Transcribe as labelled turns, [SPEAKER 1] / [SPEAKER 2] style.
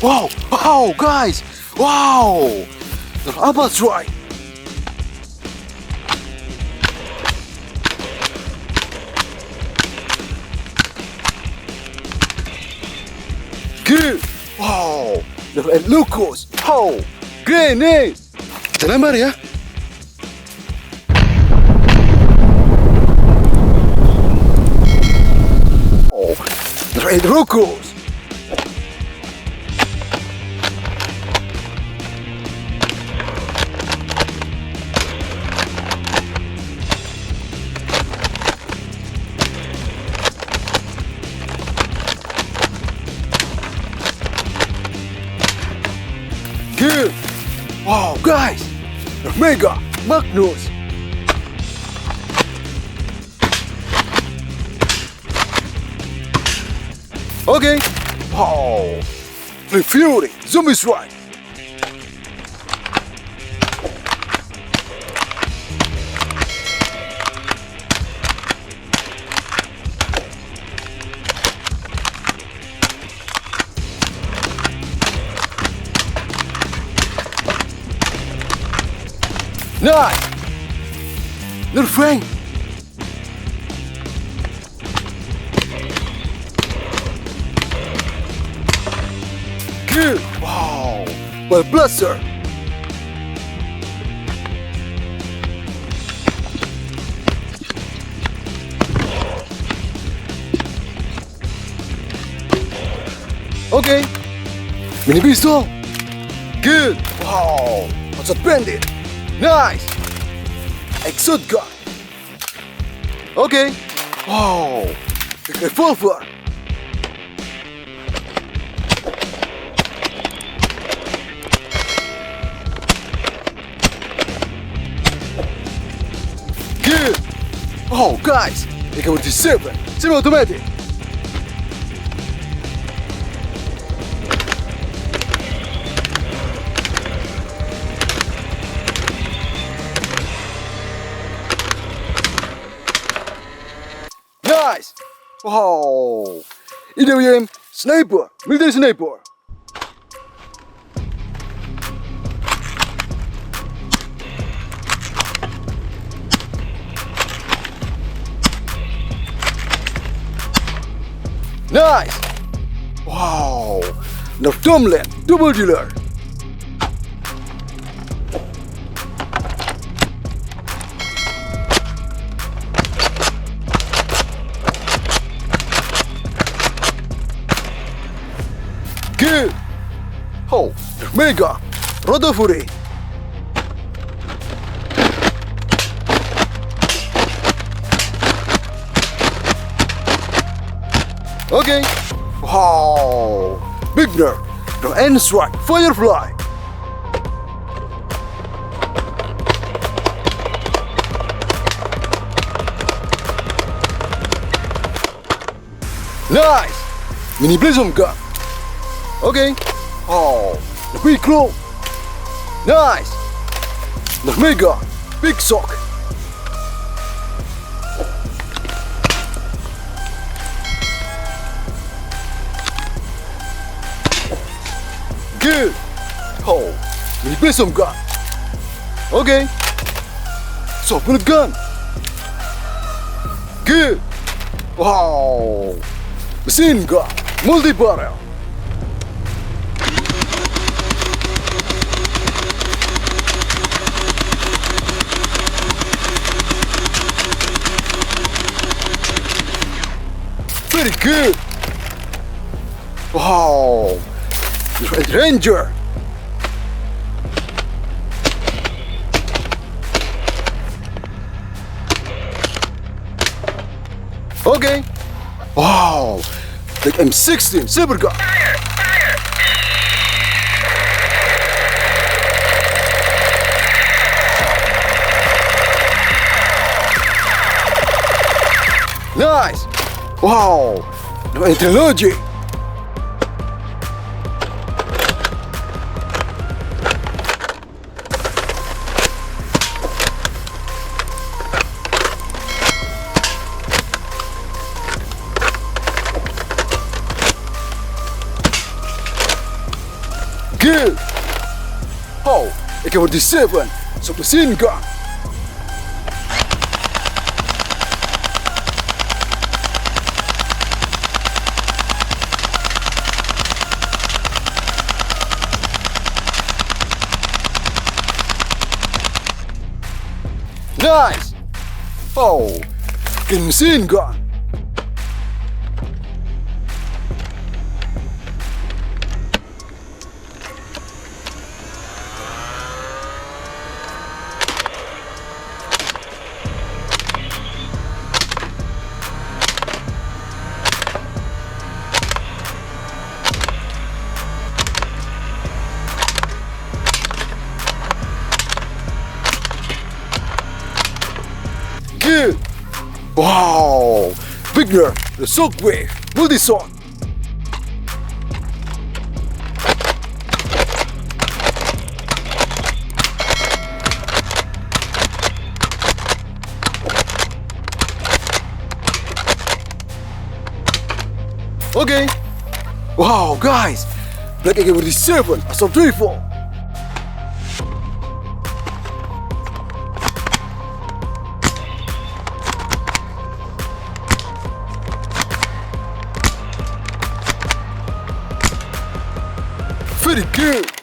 [SPEAKER 1] Wow, wow, guys, wow. Apa try? Good. Wow. And Lucas. Wow. Grenade. Terlambat ya. Oh. And Lucas. Good. Wow, guys. Mega Magnus. Okay. Wow. The Fury Zombie Strike. Nice! Little Frank! Good! Wow! Well, Blaster! Okay! Mini pistol! Good! Wow! What's a bandit? Nice! Exotic gun. Okay. Wow. The revolver. Good. Oh, guys. AK47. Semi-automatic. Nice! Wow! AWM sniper, military sniper. Nice! Wow! NERF DOOMLAND double dealer. Good! Oh, Mega Rotofury. Okay. Wow! Big NERF, the N-Strike Firefly. Nice! Mini Blossom gun. Okay. Oh, the big claw. Nice. The Mega Big Sock. Good. Oh, mini Blossom gun. Okay. So bullet gun. Good. Wow. Machine gun. Multi-barrel. Very good. Wow. Red Ranger. Okay. Wow. The M16 Super gun. Nice. Wow. No technology. Good. Oh, AK47, submachine gun. Nice. Oh, good machine gun. Good. Wow, bigger, the shockwave, multi-shot. Okay. Wow, guys, Black AK47, assault rifle. Very good.